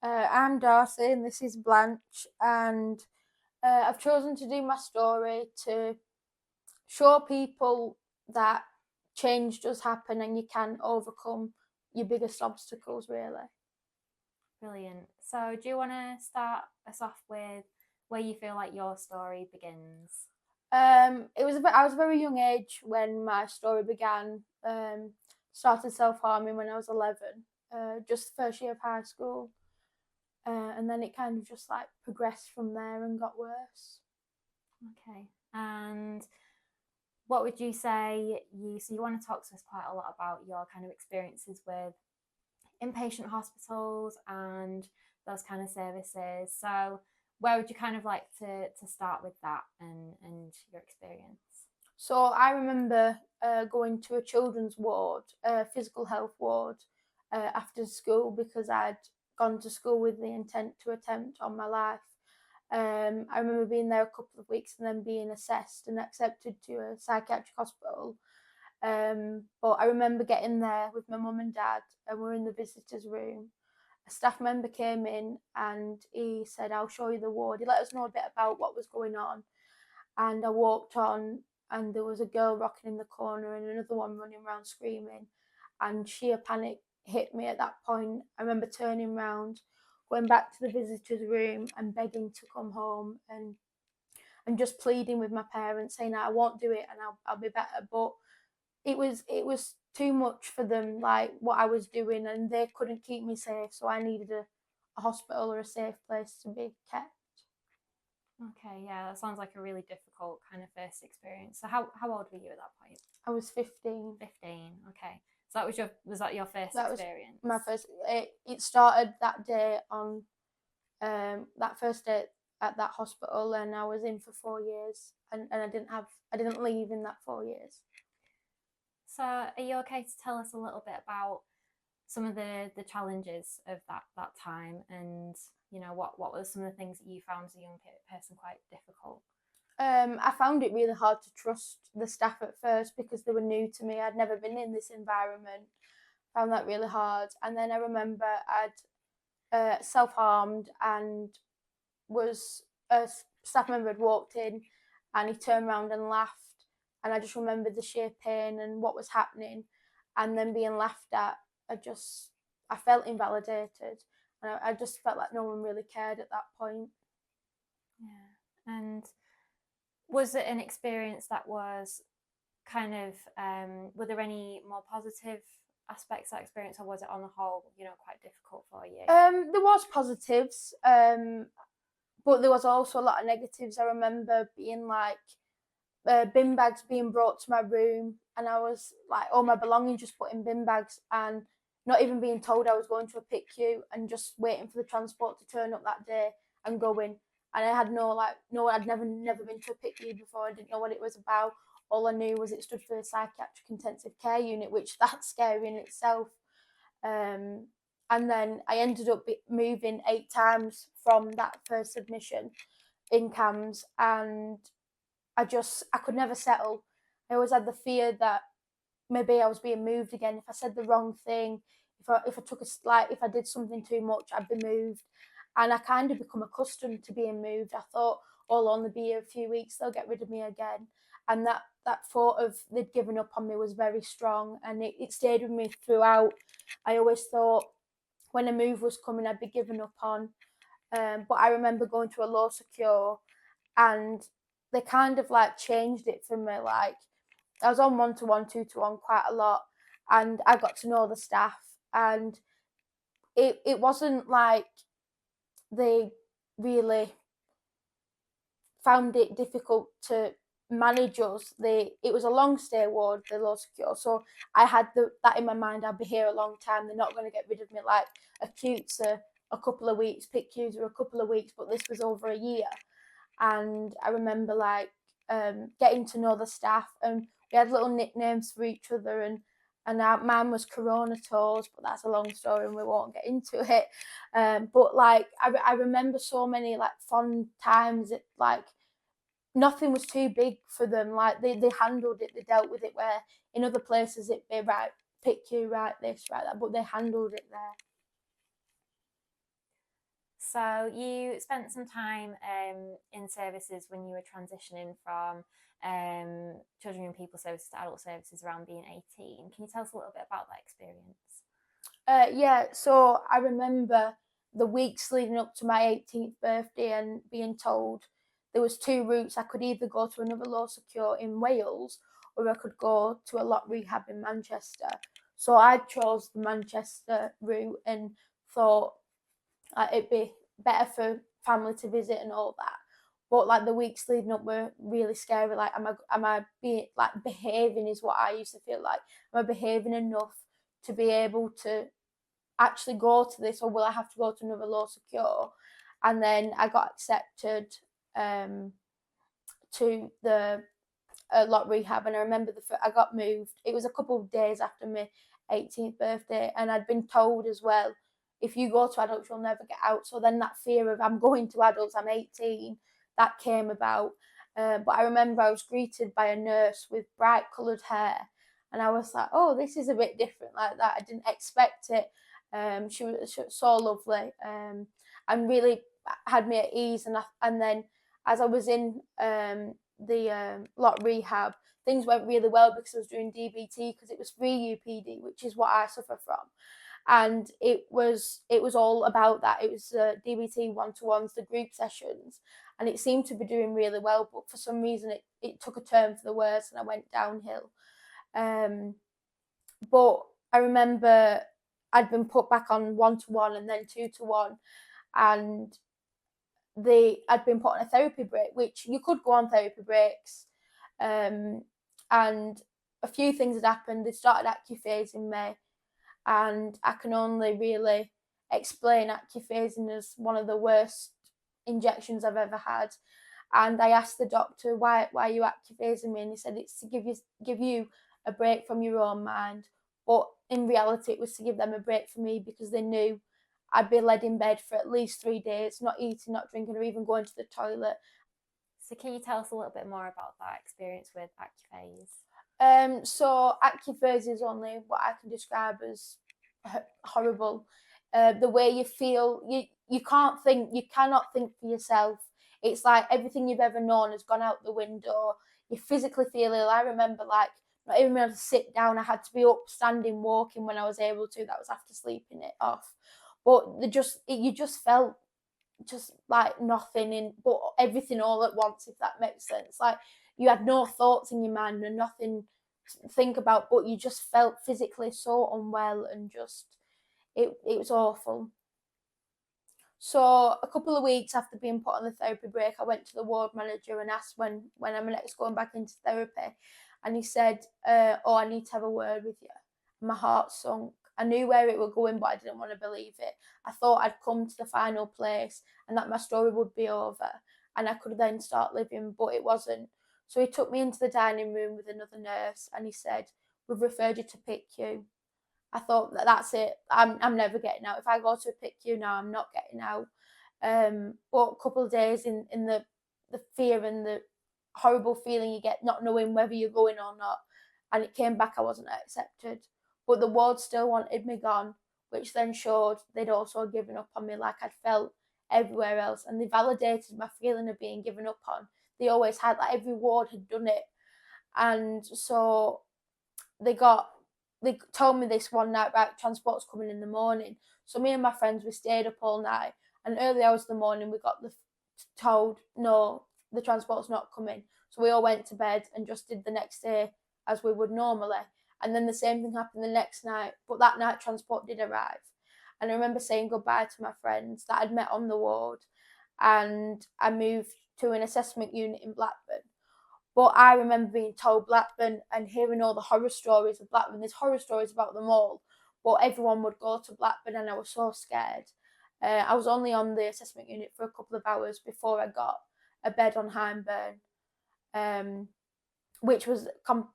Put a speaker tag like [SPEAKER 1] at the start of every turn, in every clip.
[SPEAKER 1] I'm Darcy and this is Blanche, and I've chosen to do my story to show people that change does happen and you can overcome your biggest obstacles, really.
[SPEAKER 2] Brilliant. So, do you want to start us off with where you feel like your story begins?
[SPEAKER 1] I was a very young age when my story began. Started self harming when I was 11, just first year of high school, and then it kind of just like progressed from there and got worse.
[SPEAKER 2] Okay. And what would you say you want to talk to us quite a lot about your kind of experiences with inpatient hospitals and those kind of services. So, where would you kind of like to start with that and your experience?
[SPEAKER 1] So I remember going to a children's ward, a physical health ward, after school because I'd gone to school with the intent to attempt on my life. I remember being there a couple of weeks and then being assessed and accepted to a psychiatric hospital. But I remember getting there with my mum and dad, and we're in the visitors' room. A staff member came in and he said, "I'll show you the ward." He let us know a bit about what was going on, and I walked on, and there was a girl rocking in the corner and another one running around screaming, and sheer panic hit me at that point. I remember turning round, going back to the visitors' room and begging to come home and just pleading with my parents, saying I won't do it and I'll be better. But it was too much for them, like what I was doing, and they couldn't keep me safe, so I needed a hospital or a safe place to be kept.
[SPEAKER 2] Okay, yeah, that sounds like a really difficult kind of first experience. So, how old were you at that point?
[SPEAKER 1] I was 15.
[SPEAKER 2] 15. Okay. So was that your first
[SPEAKER 1] That was
[SPEAKER 2] experience?
[SPEAKER 1] my first. It started that day on that first day at that hospital, and I was in for 4 years, and I didn't leave in that 4 years.
[SPEAKER 2] So, are you okay to tell us a little bit about some of the challenges of that time, and what were some of the things that you found as a young person quite difficult?
[SPEAKER 1] I found it really hard to trust the staff at first because they were new to me. I'd never been in this environment. Found that really hard, and then I remember I'd self harmed and was a staff member had walked in, and he turned around and laughed, and I just remembered the sheer pain and what was happening, and then being laughed at. I felt invalidated, and I just felt like no one really cared at that point.
[SPEAKER 2] Yeah. And was it an experience that was kind of were there any more positive aspects of that experience, or was it on the whole quite difficult for you?
[SPEAKER 1] There was positives, but there was also a lot of negatives. I remember being like bin bags being brought to my room, and I was like all my belongings just put in bin bags, and not even being told I was going to a PICU, and just waiting for the transport to turn up that day and going. And I had no, I'd never been to a PICU before. I didn't know what it was about. All I knew was it stood for the psychiatric intensive care unit, which that's scary in itself. Um, and then I ended up moving 8 times from that first admission in CAMS, and I could never settle. I always had the fear that maybe I was being moved again. If I said the wrong thing, if I took a if I did something too much, I'd be moved. And I kind of become accustomed to being moved. I thought, oh, I'll only be here a few weeks, they'll get rid of me again. And that thought of they'd given up on me was very strong, and it stayed with me throughout. I always thought when a move was coming, I'd be given up on. But I remember going to a low secure, and they kind of like changed it for me. Like I was on 1-to-1, 2-to-1 quite a lot, and I got to know the staff, and it wasn't like they really found it difficult to manage us. It was a long stay ward, the low secure, so I had that in my mind. I'll be here a long time. They're not going to get rid of me. Like acutes are a couple of weeks, PICUs are a couple of weeks, but this was over a year. And I remember like getting to know the staff, and we had little nicknames for each other, and our man was Corona Toes, but that's a long story and we won't get into it. But like I remember so many like fond times. It like nothing was too big for them. Like they handled it, they dealt with it. Where in other places it'd be right, pick you, right this, right that, but they handled it there.
[SPEAKER 2] So you spent some time in services when you were transitioning from children and people services to adult services around being 18. Can you tell us a little bit about that experience?
[SPEAKER 1] Yeah, so I remember the weeks leading up to my 18th birthday and being told there was two routes. I could either go to another law secure in Wales or I could go to a lot rehab in Manchester. So I chose the Manchester route and thought it'd be better for family to visit and all that. But like the weeks leading up were really scary. Like, am I being like behaving is what I used to feel like. Am I behaving enough to be able to actually go to this, or will I have to go to another law secure? And then I got accepted to the lot rehab, and I remember I got moved. It was a couple of days after my 18th birthday, and I'd been told as well, if you go to adults, you'll never get out. So then that fear of I'm going to adults, I'm 18, that came about. But I remember I was greeted by a nurse with bright coloured hair, and I was like, oh, this is a bit different like that. I didn't expect it. She was so lovely, and really had me at ease. And then as I was in the lot rehab, things went really well because I was doing DBT, because it was free UPD, which is what I suffer from. And it was all about that. It was DBT one-to-ones, the group sessions, and it seemed to be doing really well. But for some reason, it took a turn for the worse, and I went downhill. But I remember I'd been put back on one-to-one and then two-to-one, and I'd been put on a therapy break, which you could go on therapy breaks, and a few things had happened. They started acuphasing me, and I can only really explain acuphasing as one of the worst injections I've ever had. And I asked the doctor, why are you acuphasing me? And he said it's to give you a break from your own mind. But in reality, it was to give them a break for me, because they knew I'd be led in bed for at least 3 days, not eating, not drinking, or even going to the toilet.
[SPEAKER 2] So can you tell us a little bit more about that experience with acuphase?
[SPEAKER 1] So acuphase is only what I can describe as horrible. The way you feel, you cannot think for yourself. It's like everything you've ever known has gone out the window. You physically feel ill. I remember like not even able to sit down. I had to be up, standing, walking when I was able to. That was after sleeping it off. But you just felt just like nothing in, but everything all at once, if that makes sense. Like you had no thoughts in your mind and nothing to think about, but you just felt physically so unwell, and just it was awful. So a couple of weeks after being put on the therapy break, I went to the ward manager and asked when I'm next going back into therapy, and he said, "Oh, I need to have a word with you." My heart sunk. I knew where it was going, but I didn't want to believe it. I thought I'd come to the final place and that my story would be over and I could then start living, but it wasn't. So he took me into the dining room with another nurse and he said, "We've referred you to PICU." I thought that's it. I'm never getting out. If I go to a PICU now, I'm not getting out. But a couple of days in the fear and the horrible feeling you get not knowing whether you're going or not, and it came back I wasn't accepted. But the ward still wanted me gone, which then showed they'd also given up on me like I'd felt everywhere else, and they validated my feeling of being given up on. They always had, like every ward had done it, and so they told me this one night, right, transport's coming in the morning. So me and my friends, we stayed up all night, and early hours of the morning we got told, no, the transport's not coming. So we all went to bed and just did the next day as we would normally. And then the same thing happened the next night, but that night transport did arrive. And I remember saying goodbye to my friends that I'd met on the ward, and I moved to an assessment unit in Blackburn. But I remember being told Blackburn and hearing all the horror stories of Blackburn. There's horror stories about them all, but everyone would go to Blackburn, and I was so scared. I was only on the assessment unit for a couple of hours before I got a bed on Hyndburn, which was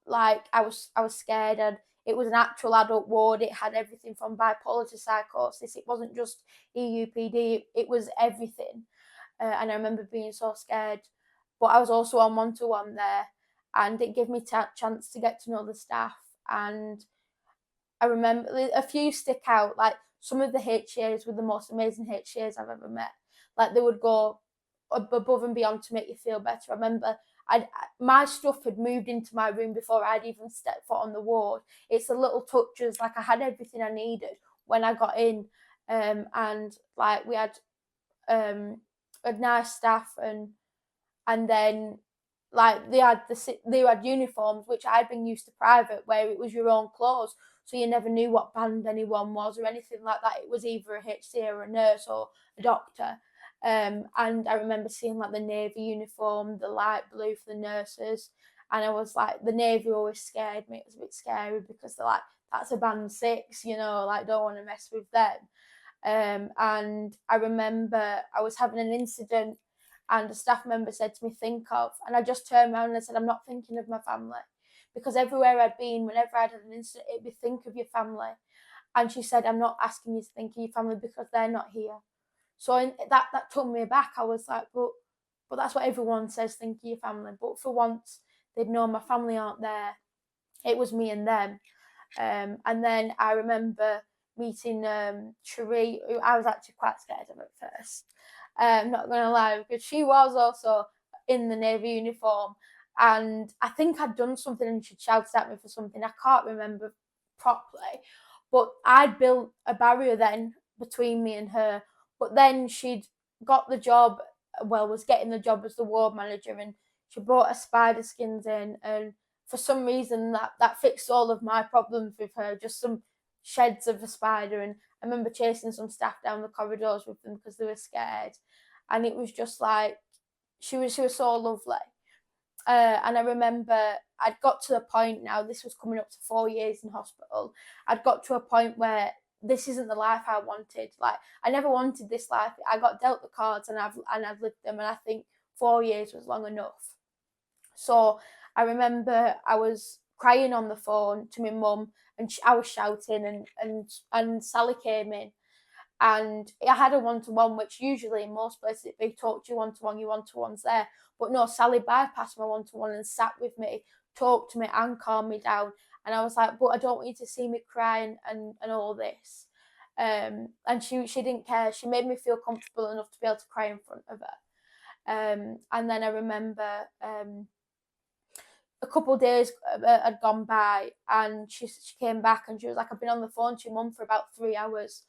[SPEAKER 1] like I was scared. And it was an actual adult ward. It had everything from bipolar to psychosis. It wasn't just EUPD. It was everything. And I remember being so scared. But I was also on one-to-one there, and it gave me a chance to get to know the staff. And I remember a few stick out, like some of the HAs were the most amazing HAs I've ever met. like they would go above and beyond to make you feel better. I remember my stuff had moved into my room before I'd even stepped foot on the ward. It's the little touches, like I had everything I needed when I got in, and like we had a nice staff, and then like they had uniforms, which I'd been used to private, where it was your own clothes, so you never knew what band anyone was or anything like that. It was either a HCA or a nurse or a doctor. And I remember seeing like the navy uniform, the light blue for the nurses, and I was like, the navy always scared me. It was a bit scary because they're like, that's a band 6, like don't want to mess with them. And I remember I was having an incident, and a staff member said to me, think of, and I just turned around and I said, I'm not thinking of my family, because everywhere I'd been, whenever I had an incident, it'd be think of your family. And she said, I'm not asking you to think of your family because they're not here. So that took me aback. I was like, but that's what everyone says, think of your family. But for once, they'd know my family aren't there. It was me and them. And then I remember meeting Cherie, who I was actually quite scared of at first. Not going to lie, because she was also in the navy uniform. And I think I'd done something and she shouted at me for something. I can't remember properly. But I'd built a barrier then between me and her. But then she'd got the job, was getting the job as the ward manager, and she brought her spider skins in, and for some reason that fixed all of my problems with her, just some sheds of a spider. And I remember chasing some staff down the corridors with them because they were scared. And it was just like, she was so lovely. And I remember I'd got to the point, now this was coming up to 4 years in hospital, I'd got to a point where this isn't the life I wanted. Like, I never wanted this life. I got dealt the cards and I've lived them, and I think 4 years was long enough. So I remember I was crying on the phone to my mum, and I was shouting, and Sally came in, and I had a one-to-one, which usually in most places they talk to you one-to-one, your one-to-one's there. But no, Sally bypassed my one-to-one and sat with me, talked to me and calmed me down. And I was like, but I don't want you to see me crying and all this. And she didn't care. She made me feel comfortable enough to be able to cry in front of her. And then I remember a couple of days had gone by, and she came back and she was like, I've been on the phone to your mum for about 3 hours.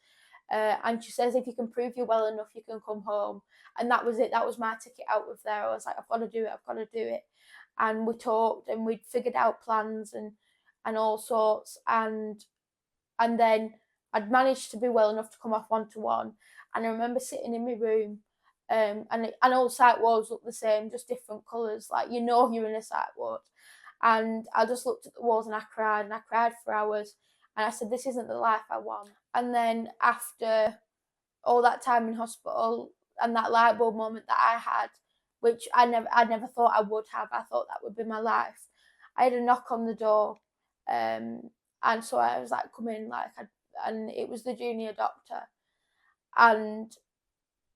[SPEAKER 1] And she says, if you can prove you're well enough, you can come home. And that was it. That was my ticket out of there. I was like, I've got to do it. And we talked, and we'd figured out plans and all sorts. And then I'd managed to be well enough to come off one-to-one. And I remember sitting in my room, and all psych wards look the same, just different colours. Like, you're in a psych ward. And I just looked at the walls and I cried for hours. And I said, this isn't the life I want. And then after all that time in hospital and that light bulb moment that I had, which I never thought I would have, I thought that would be my life. I had a knock on the door, and so I was like, come in, and it was the junior doctor. And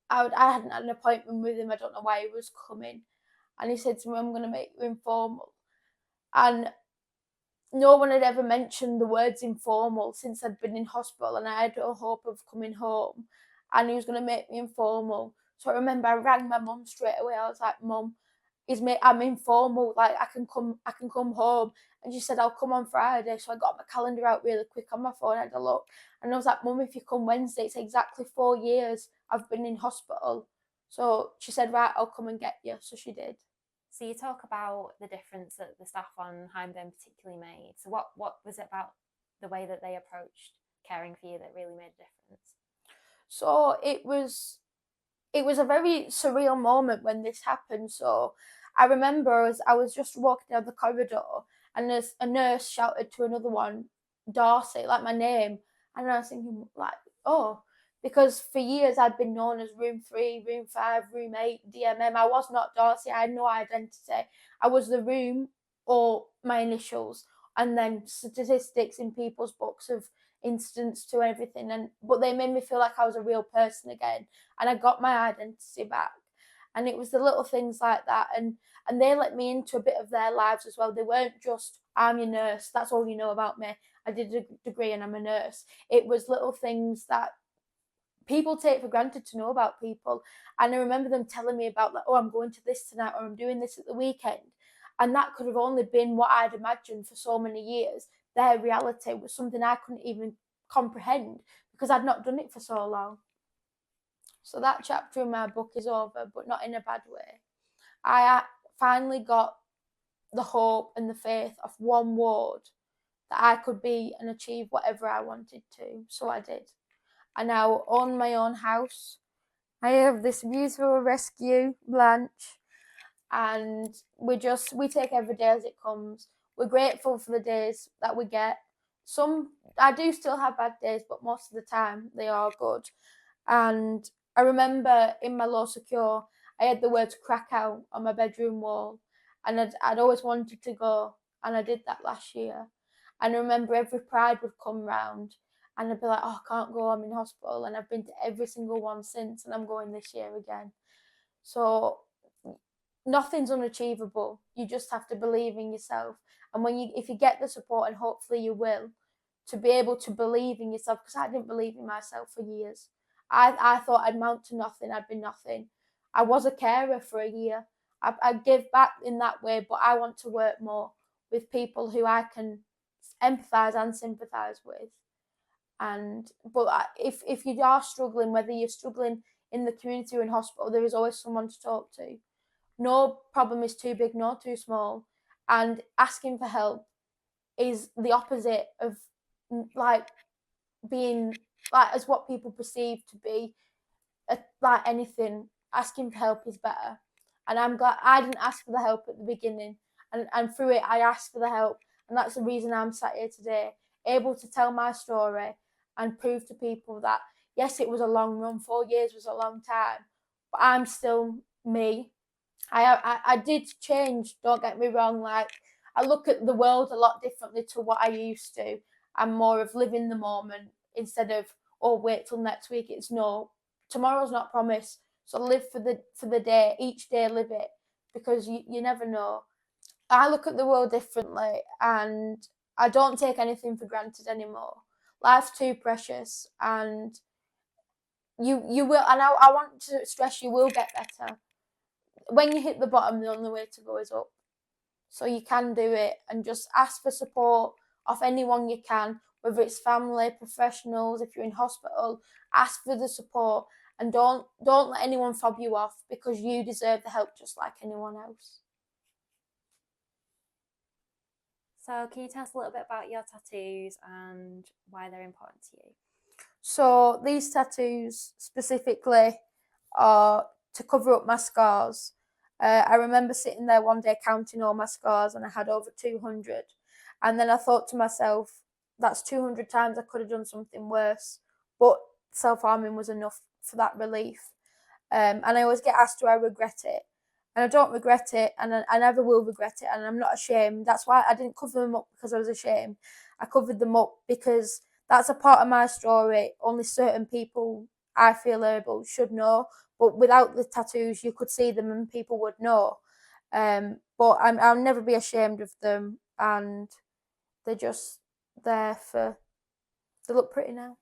[SPEAKER 1] I hadn't had an appointment with him. I don't know why he was coming. And he said to me, I'm going to make you informal. And no one had ever mentioned the words informal since I'd been in hospital, and I had no hope of coming home. And he was going to make me informal. So I remember I rang my mum straight away. I was like, Mum, I'm informal. Like, I can come home. And she said, I'll come on Friday. So I got my calendar out really quick on my phone, I had a look. And I was like, Mum, if you come Wednesday, it's exactly 4 years I've been in hospital. So she said, right, I'll come and get you. So she did.
[SPEAKER 2] So you talk about the difference that the staff on Hyndburn particularly made. So what was it about the way that they approached caring for you that really made a difference?
[SPEAKER 1] So it was a very surreal moment when this happened. So I remember as I was just walking down the corridor, and a nurse shouted to another one, Darcey, like my name. And I was thinking, like, oh, because for years I'd been known as room 3, room 5, room 8, DMM. I was not Darcey. I had no identity. I was the room or my initials, and then statistics in people's books of incidents to everything. But they made me feel like I was a real person again, and I got my identity back. And it was the little things like that, and they let me into a bit of their lives as well. They weren't just, I'm your nurse, that's all you know about me, I did a degree and I'm a nurse. It was little things that people take for granted to know about people. And I remember them telling me about, like, oh, I'm going to this tonight, or I'm doing this at the weekend. And that could have only been what I'd imagined for so many years. Their reality was something I couldn't even comprehend because I'd not done it for so long. So that chapter in my book is over, but not in a bad way. I finally got the hope and the faith of one ward that I could be and achieve whatever I wanted to. So I did. I now own my own house. I have this beautiful rescue, Blanche, and we take every day as it comes. We're grateful for the days that we get. I do still have bad days, but most of the time they are good. And I remember in my low secure, I had the words crack out on my bedroom wall, and I'd always wanted to go, and I did that last year. And I remember every Pride would come round, and I'd be like, oh, I can't go, I'm in hospital, and I've been to every single one since, and I'm going this year again. So nothing's unachievable. You just have to believe in yourself, and if you get the support, and hopefully you will, to be able to believe in yourself, because I didn't believe in myself for years. I thought I'd mount to nothing, I'd be nothing. I was a carer for a year. I give back in that way, but I want to work more with people who I can empathise and sympathise with. But if you are struggling, whether you're struggling in the community or in hospital, there is always someone to talk to. No problem is too big nor too small, and asking for help is the opposite of like being like as what people perceive to be like anything. Asking for help is better, and I'm glad I didn't ask for the help at the beginning, and through it I asked for the help, and that's the reason I'm sat here today, able to tell my story and prove to people that yes, it was a long run. 4 years was a long time, but I'm still me. I did change, don't get me wrong. Like, I look at the world a lot differently to what I used to. I'm more of living the moment instead of, oh, wait till next week. It's no, tomorrow's not promised. So live for the day, each day live it, because you never know. I look at the world differently, and I don't take anything for granted anymore. Life's too precious, and you will, and I want to stress, you will get better. When you hit the bottom, the only way to go is up. So you can do it, and just ask for support of anyone you can, whether it's family, professionals. If you're in hospital, ask for the support, and don't let anyone fob you off, because you deserve the help just like anyone else.
[SPEAKER 2] So can you tell us a little bit about your tattoos and why they're important to you?
[SPEAKER 1] So these tattoos specifically are to cover up my scars. I remember sitting there one day counting all my scars, and I had over 200. And then I thought to myself, that's 200 times I could have done something worse. But self-harming was enough for that relief. And I always get asked, do I regret it? And I don't regret it, and I never will regret it, and I'm not ashamed. That's why I didn't cover them up because I was ashamed. I covered them up because that's a part of my story. Only certain people, I feel, able should know. But without the tattoos, you could see them and people would know. But I'll never be ashamed of them, and they're just there for. They look pretty now.